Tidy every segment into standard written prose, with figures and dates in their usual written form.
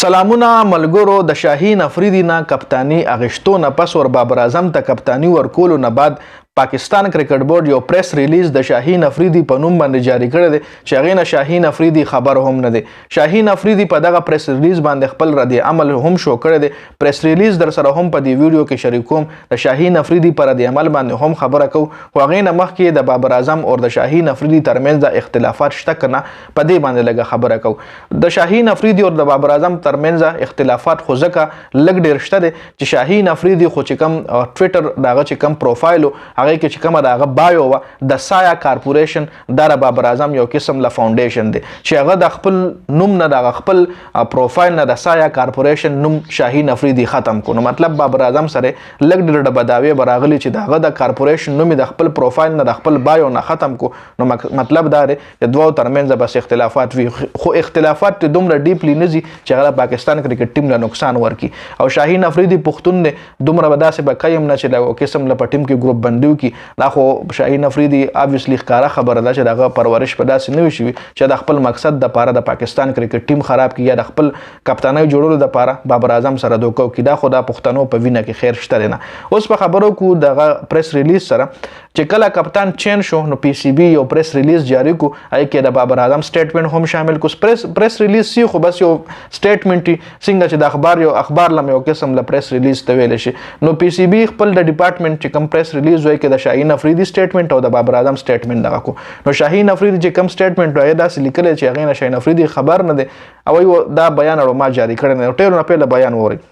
سلامونه ملګرو د شاهین افریدي نه کپتانی اغشتو نه پس ور بابر اعظم ته کپتانی ورکولو نه بعد پاکستان کرکټ بورډ یو پریس ریلیز د شاهین افریدي په نوم باندې جاری کړی دی چې هغې نه شاهین افریدي خبر هم نه دی. شاهین افریدي په دغه پریس ریلیز باندې خپل رد عمل هم شو کړی دی. پریس ریلیز در سره هم په دې ویډیو کې شریک کوم. د شاهین افریدي پر رد عمل باندې هم خبره کوو خو هغې نه مخکې د بابر اعظم او د شاهین افریدي ترمنځ د اختلافات شته که نه په دې باندې لږه خبره کوو. د شاهین افریدي او د بابر اعظم ترمنځ اختلافات خو ځکه لږ ډېر شته دی چې شاهین افریدي خو چې کوم ټویټر د هغه چې کوم پروفایل هغه کې چې کومه د هغه بایو وه د سایا کارپوریشن دا د بابر اعظم یو قسم له فاونډیشن دی چې هغه د خپل نوم نه د خپل پروفایل نه د سایا کارپوریشن نوم شاهین افریدي ختم کړو. نو مطلب بابر اعظم سره لږ ډېر ډبه دعوې به راغلي چې د هغه د کارپوریشن نوم د خپل پروفایل نه د خپل بایو نه ختم کړو. نو مطلب دا دی چې دوو ترمنځ بس اختلافات وي خو اختلافات دومره ډیپلی نه ځي چې هغه پاکستان کرکټ ټیم له نقصان ورکړي. او شاهین افریدي پښتون دی دومره به داسې به کوي نه چې له قسم له په ټیم کې ګروپ بندي وکړي. دا خو شاهین افریدي obviously ښکاره خبره ده چې دغه پرورش په داسې نه وي شوي چې د خپل مقصد دپاره د پاکستان کرکټ ټیم خراب کړي یا د خپل کپتانۍ جوړولو دپاره بابر اعظم سره دوکه وکړي. دا خو د پښتنو په وینه کې خیر شته دی نه. اوس په خبرو کو دغه پریس ریلیز سره چې کله کپتان چین شو نو پی سی بی یو پریس ریلیز جاری کو هغې کې د بابر اعظم سټیټمنټ هم شامل کو. پریس ریلیز سی خو بس یو سټیټمنټ څنګه چې د اخبار لم یو قسم له پریس ریلیز ته ویلی شي. نو پی سی بی خپل د ډپارټمنټ چې کوم پریس ریلیز وایي کې د شاهین افریدي سټیټمنټ او د بابر اعظم سټیټمنټ دغه کو. نو شاهین افریدي چې کوم سټیټمنټ وایي داسې لیکلی چې هغې نه شاهین افریدي خبر نه دی او دا بیان اړو ما جاری کړی نه. ټولو نه پیله بیان وورئ.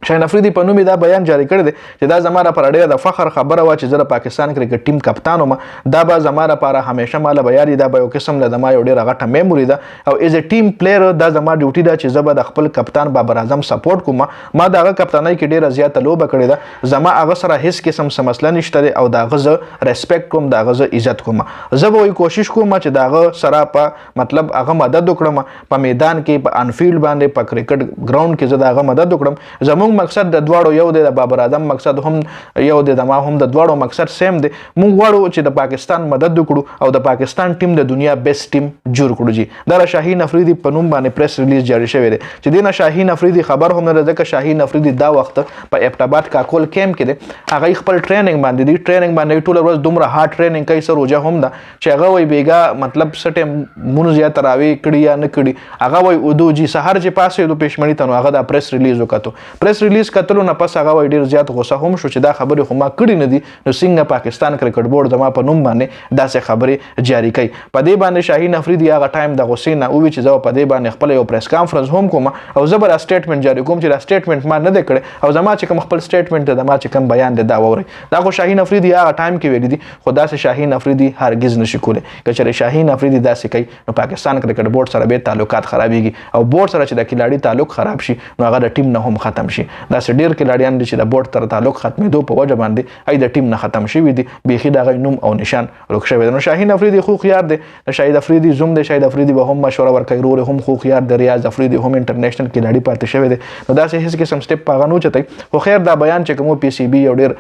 شاهین افریدي په نوم دا بیان جاری کړی دی چې دا زما لپاره ډېره د فخر خبره وه چې زه د پاکستان کرکټ ټیم کپتان وم. دا به زما لپاره همیشه ماله به یادي. دا به یو قسم له زما یو ډېره غټه میموري ده او ایز ا ټیم پلیر دا زما ډیوټي ده چې زه به د خپل کپتان بابر اعظم سپورټ کوم. ما د هغه کپتانۍ کې ډېره زیاته لوبه کړې ده. زما هغه سره هېڅ قسم څه مسله نشته دی او د هغه زه ریسپیکټ کوم د هغه زه عزت کوم. زه به وایي کوشش کوم چې د هغه سره په مطلب هغه مدد وکړم په میدان کې په انفیلډ باندې په کرکټ ګراوند کې زه د هغه مدد وکړم. زموږ مقصد د دواړو یو دی د بابر اعظم مقصد هم یو دی د ما هم د دواړو مقصد سیم دی. موږ غواړو چې د پاکستان مدد وکړو او د پاکستان ټیم د دنیا بیسټ ټیم جوړ کړو. جی دا شاهین افریدي په نوم باندې پریس ریلیز جاری شوی دی چې دې نه شاهین افریدي خبر هم نه ده ځکه شاهین افریدي دا وخت په ابټاباد کاکول کیمپ کې دی. هغه خپل ټریننګ باندې دی ټریننګ باندې ټوله ورځ دومره هارډ ټریننګ کوي سر روجه هم ده چې هغه وایي بیګا مطلب څه ټایم مونځ یا تراویح کړي یا نه کړي هغه وایي اودو جی سهار چې پاسېدو پېشمني ته نو هغه دا پریس ریلیز وکتو. پریس ریلیز کتلو نه پس هغه وایي ډېر زیات غوسه هم شو چې دا خبرې خو ما کړي نه دي نو څنګه پاکستان کرکټ بورډ زما په نوم باندې داسې خبرې جاری کوي. په دې باندې شاهین افریدي هغه ټایم د غوسې نه ووي چې زه په دې باندې خپله یو پریس کانفرنس هم کوم او زه به دا سټیټمنټ جاری کوم چې دا سټیټمنټ ما نه دی کړی او زما چې کوم خپل سټیټمنټ دی زما چې کوم بیان دی دا واورئ. دا خو شاهین افریدي هغه ټایم کې ویلي دي خو داسې شاهین افریدي هرګز نشي کولی. که چېرې شاهین افریدي داسې کوي نو پاکستان کرکټ بورډ سره بیا تعلقات خرابېږي او بورډ سره چې د کلاړي تعلق خراب شي نو هغه د ټیم نه هم ختم شي. داسې ډېر کلاړیان دي چې د بورډ تر تعلق ختمېدو په وجه باندې ای د ټیم نه ختم شوي دي بیخي د هغوی نوم او نشان ورک شوی دی. نو شاهین افریدي خو خیار دی د شاهد افریدي زوم دی. شاهد افریدي به هم مشوره ورکوي ورور هم خو خیار دی. ریاض افریدي هم انټرنیشنل کلاړي پاتې شوی دی. نو داسې هېڅ قسم سټیپ په هغه نه اوچتوي خو خیر دا بیان چې کوم پی سی بي یو ډېر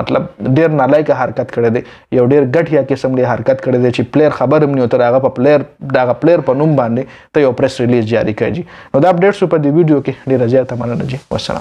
مطلب ډېر نالایقه حرکت کړی دی یو ډېر ګټیا قسم دی حرکت کړی دی چې پلیر خبر هم نه وي تر هغه په پلیر دغه پلیر په نوم باندې ته یو پریس ریلیز جاری کړي. نو دا اپډیټ سو په دې ویډیو کې ډېره زیاته مننه جی. والسلام.